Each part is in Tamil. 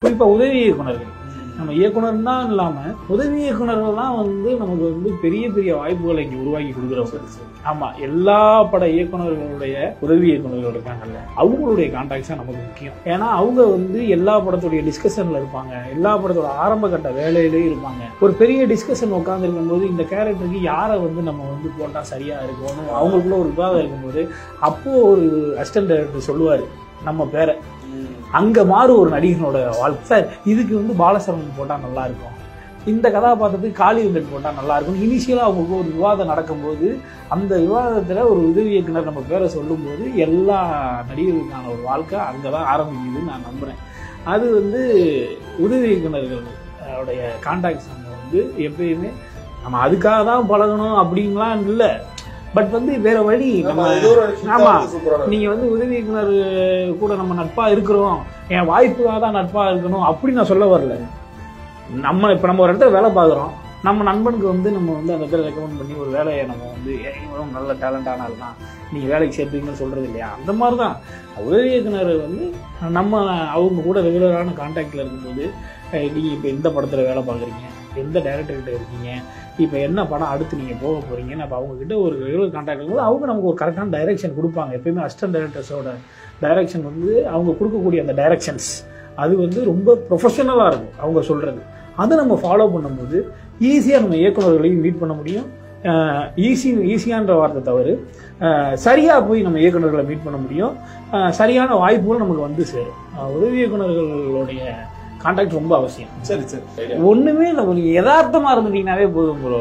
குறிப்பாக உதவி இயக்குனர்கள் நம்ம இயக்குனர் தான் இல்லாமல் உதவி இயக்குனர்கள் தான் நமக்கு பெரிய பெரிய வாய்ப்புகளை இங்கே உருவாக்கி கொடுக்குறவங்க. ஆமாம், எல்லா பட இயக்குனர்களுடைய உதவி இயக்குனர்கள் இருக்காங்கல்ல, அவங்களுடைய கான்டாக்ட்ஸ் தான் நமக்கு முக்கியம். ஏன்னா அவங்க எல்லா படத்துடைய டிஸ்கஷனில் இருப்பாங்க, எல்லா படத்தோட ஆரம்ப கட்ட வேலையிலே இருப்பாங்க. ஒரு பெரிய டிஸ்கஷன் உட்காந்துருக்கும் போது இந்த கேரக்டருக்கு யாரை நம்ம போட்டால் சரியாக இருக்கும், அவங்களுக்குள்ள ஒரு விவாதம் இருக்கும்போது அப்போது ஒரு அசிஸ்டன்ட் டைரக்டர் சொல்லுவார் நம்ம பேரை. அங்கே மாறு ஒரு நடிகனோட வாழ்க்கை, சார் இதுக்கு பாலசரவணன் போட்டால் நல்லாயிருக்கும், இந்த கதாபாத்திரத்துக்கு காளி வெங்கட் போட்டால் நல்லாயிருக்கும். இனிஷியலாக அவங்களுக்கு ஒரு விவாதம் நடக்கும்போது அந்த விவாதத்தில் ஒரு உதவி இயக்குனர் நம்ம பேரை சொல்லும்போது எல்லா நடிகர்களுக்கான ஒரு வாழ்க்கை அங்கே தான் ஆரம்பிக்குதுன்னு நான் நம்புகிறேன். அது உதவி இயக்குனர்களுடைய கான்டாக்ட்ஸ் நம்ம எப்பயுமே நம்ம அதுக்காக தான் பழகணும் அப்படின்லாம் இல்லை. பட் வேற வழி ஆமா, நீங்க உதவி இயக்குனர் கூட நம்ம நட்பா இருக்கிறோம், என் வாய்ப்புக்காக தான் நட்பா இருக்கணும் அப்படி நான் சொல்ல வரல. இப்ப நம்ம ஒரு இடத்துல வேலை பார்க்குறோம், நம்ம நண்பனுக்கு நம்ம அந்த இடத்துல ரெக்கமெண்ட் பண்ணி ஒரு வேலையை நம்ம நல்ல டேலண்டான ஆள் தான் நீங்க வேலைக்கு சேர்த்துக்கணும்னு சொல்றது இல்லையா? அந்த மாதிரிதான் உதவி இயக்குனர் நம்ம அவங்க கூட ரெகுலரான கான்டாக்ட்ல இருக்கும்போது நீங்க இப்ப எந்த படத்துல வேலை பார்க்குறீங்க, எந்த டைரக்டர்கிட்ட இருக்கீங்க, இப்போ என்ன படம் அடுத்து நீங்கள் போக போகிறீங்கன்னு அப்போ அவங்கக்கிட்ட ஒரு ரெகுலர் கான்டாக்ட் இருக்கும்போது அவங்க நமக்கு ஒரு கரெக்டான டைரெக்ஷன் கொடுப்பாங்க. எப்பயுமே அசிஸ்டன்ட் டைரக்டர்ஸோட டைரெக்ஷன் அவங்க கொடுக்கக்கூடிய அந்த டைரெக்ஷன்ஸ் அது ரொம்ப ப்ரொஃபஷனலாக இருக்கும். அவங்க சொல்கிறது அதை நம்ம ஃபாலோ பண்ணும்போது ஈஸியாக நம்ம இயக்குநர்களையும் மீட் பண்ண முடியும். ஈஸியான்ற வார்த்தை தவறு, சரியாக போய் நம்ம இயக்குநர்களை மீட் பண்ண முடியும். சரியான வாய்ப்புகள் நமக்கு சேரும். உதவி இயக்குநர்களுடைய கான்டாக்ட் ரொம்ப அவசியம். சரி சரி, ஒண்ணுமே இல்லை, நீங்க யதார்த்தமா இருந்துட்டீங்கன்னாவே போதும் ப்ரோ.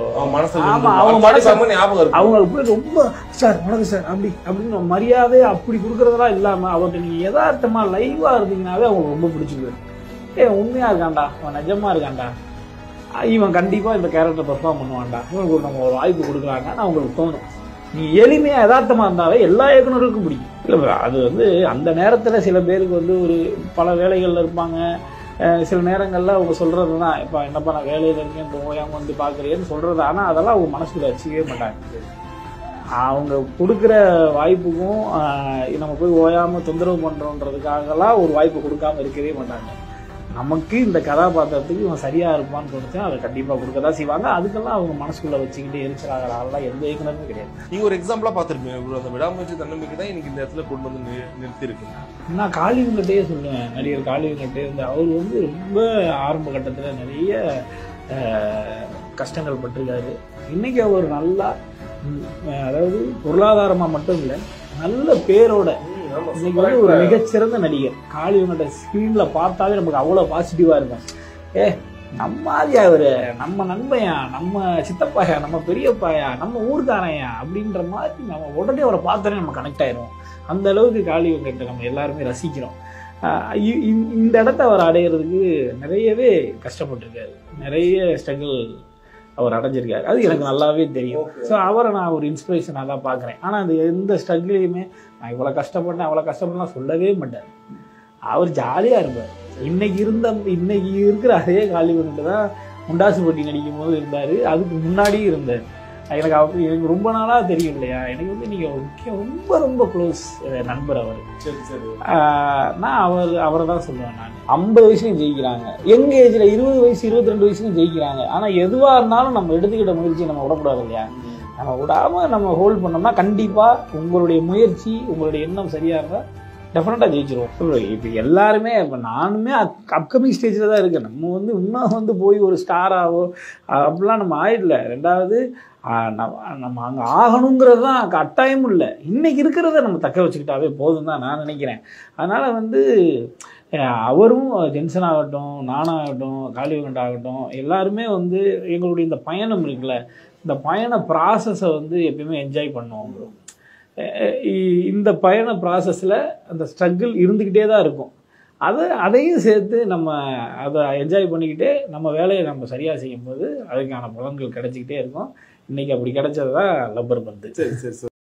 அவங்களுக்கு ரொம்ப சார் வணக்கம் சார் அப்படின்னு மரியாதை அப்படி கொடுக்கறதெல்லாம் இல்லாம அவர்கிட்ட நீங்க யதார்த்தமா லைவா இருந்தீங்கன்னாவே அவங்களுக்கு ரொம்ப பிடிச்சிருக்கு. உண்மையா இருக்காண்டா, அவன் நிஜமா இருக்காண்டா, இவன் கண்டிப்பா இந்த கேரக்டர் பெர்ஃபார்ம் பண்ணுவான்டா, இவனுக்கு நம்ம ஒரு வாய்ப்பு கொடுக்குறாங்கன்னு அவங்களுக்கு தோணும். நீ எளிமையா யதார்த்தமா இருந்தாவே எல்லா இயக்குனருக்கும் பிடிக்கும். இல்லை அது அந்த நேரத்துல சில பேருக்கு ஒரு பல வேலைகள்ல இருப்பாங்க. சில நேரங்களில் அவங்க சொல்கிறது தான், இப்போ என்னப்பா நான் வேலையில் இருக்கேன் இப்போ ஓயாமல் பார்க்குறேன்னு சொல்கிறது. ஆனால் அதெல்லாம் அவங்க மனசுக்குள்ள வச்சுக்கவே மாட்டாங்க. அவங்க கொடுக்குற வாய்ப்புக்கும் நம்ம போய் ஓயாமல் தொந்தரவு பண்ணுறோன்றதுக்காகலாம் ஒரு வாய்ப்பு கொடுக்காமல் இருக்கவே மாட்டாங்க. நமக்கு இந்த கதாபாத்திரத்துக்கு இவன் சரியாக இருப்பான்னு தோணுச்சுன்னா அதை கண்டிப்பாக கொடுக்க தான் செய்வாங்க. அதுக்கெல்லாம் அவங்க மனசுக்குள்ளே வச்சுக்கிட்டு எரிச்சலாகிற ஆள்லாம் எந்த இயக்குனருமே கிடையாது. நீங்கள் ஒரு எக்ஸாம்பிளாக பார்த்துருப்பீங்க, அந்த விடாமுயற்சி தன்னம்பிக்கை தான் இன்னைக்கு இந்த இடத்துல கொண்டு நிறுத்திருக்கு. நான் காளி வெங்கட்டையே சொல்லுவேன், நடிகர் காளி வெங்கட்டே அவர் ரொம்ப ஆரம்ப கட்டத்தில் நிறைய கஷ்டங்கள் பட்டிருக்காரு. இன்னைக்கு அவர் நல்லா, அதாவது பொருளாதாரமாக மட்டும் இல்லை, நல்ல பேரோட இன்னைக்கு ஒரு மிகச்சிறந்த நடிகர். காளி வெங்கட்ட ஸ்கிரீன்ல பார்த்தாவே நமக்கு அவ்வளோ பாசிட்டிவா இருக்கும். நம்ம ஆதியா அவரு, நம்ம நண்பையா, நம்ம சித்தப்பாயா, நம்ம பெரியப்பாயா, நம்ம ஊர்காரையா அப்படின்ற மாதிரி நம்ம உடனே அவரை பார்த்தாலே நம்ம கனெக்ட் ஆயிரும். அந்த அளவுக்கு காளி வெங்கட்ட நம்ம எல்லாருமே ரசிக்கிறோம். இந்த இடத்த அவர் அடையிறதுக்கு நிறையவே கஷ்டப்பட்டிருக்காரு, நிறைய ஸ்ட்ரகிள் அவர் அடைஞ்சிருக்காரு. அது எனக்கு நல்லாவே தெரியும். ஸோ அவரை நான் ஒரு இன்ஸ்பிரேஷனாக தான் பார்க்குறேன். ஆனால் அந்த எந்த ஸ்ட்ரகிளையுமே நான் இவ்வளோ கஷ்டப்படலாம் சொல்லவே மாட்டார். அவர் ஜாலியாக இருப்பார். இன்னைக்கு இருக்கிற அதே காளி வெங்கட் தான் முண்டாசு போட்டி நடிக்கும் போது இருந்தார், அதுக்கு முன்னாடியும் இருந்தார். எனக்கு ரொம்ப நாளாக தெரியும் இல்லையா, எனக்கு நீங்கள் முக்கியம் ரொம்ப ரொம்ப க்ளோஸ் நண்பர் அவர். நான் அவரை தான் சொல்லுவேன். நான் 50 வயசுலையும் ஜெயிக்கிறாங்க, யங் ஏஜில் 20 வயசு 22 வயசுலையும் ஜெயிக்கிறாங்க. ஆனால் எதுவாக இருந்தாலும் நம்ம எடுத்துக்கிட்ட முயற்சியை நம்ம விடக்கூடாது இல்லையா? நம்ம விடாமல் நம்ம ஹோல்ட் பண்ணோம்னா கண்டிப்பாக உங்களுடைய முயற்சி, உங்களுடைய எண்ணம் சரியாக இருந்தால் டெஃபினட்டாக ஜெயிச்சிருவோம். இப்போ எல்லாருமே, இப்போ நானுமே அப்கமிங் ஸ்டேஜில் தான் இருக்கேன். நம்ம இன்னும் போய் ஒரு ஸ்டாராவோ அப்படிலாம் நம்ம ஆயிடல. ரெண்டாவது நம்ம அங்கே ஆகணுங்கிறது தான் கட்டாயமும் இல்லை. இன்னைக்கு இருக்கிறத நம்ம தக்க வச்சுக்கிட்டாவே போதும் தான் நான் நினைக்கிறேன். அதனால் அவரும் ஜென்சன் ஆகட்டும், நானாகட்டும், காளி வெங்கட் ஆகட்டும், எல்லாருமே எங்களுடைய இந்த பயணம் இருக்குல்ல, இந்த பயண ப்ராசஸை எப்பயுமே என்ஜாய் பண்ணுவோம். இந்த பயண ப்ராசஸில் அந்த ஸ்ட்ரகிள் இருந்துக்கிட்டே தான் இருக்கும். அதையும் சேர்த்து நம்ம அதை என்ஜாய் பண்ணிக்கிட்டே நம்ம வேலையை நம்ம சரியாக செய்யும்போது அதுக்கான பலன்கள் கிடைச்சிக்கிட்டே இருக்கும். இன்றைக்கி அப்படி கிடைச்சது தான் லப்பர் பந்து. சரி சரி.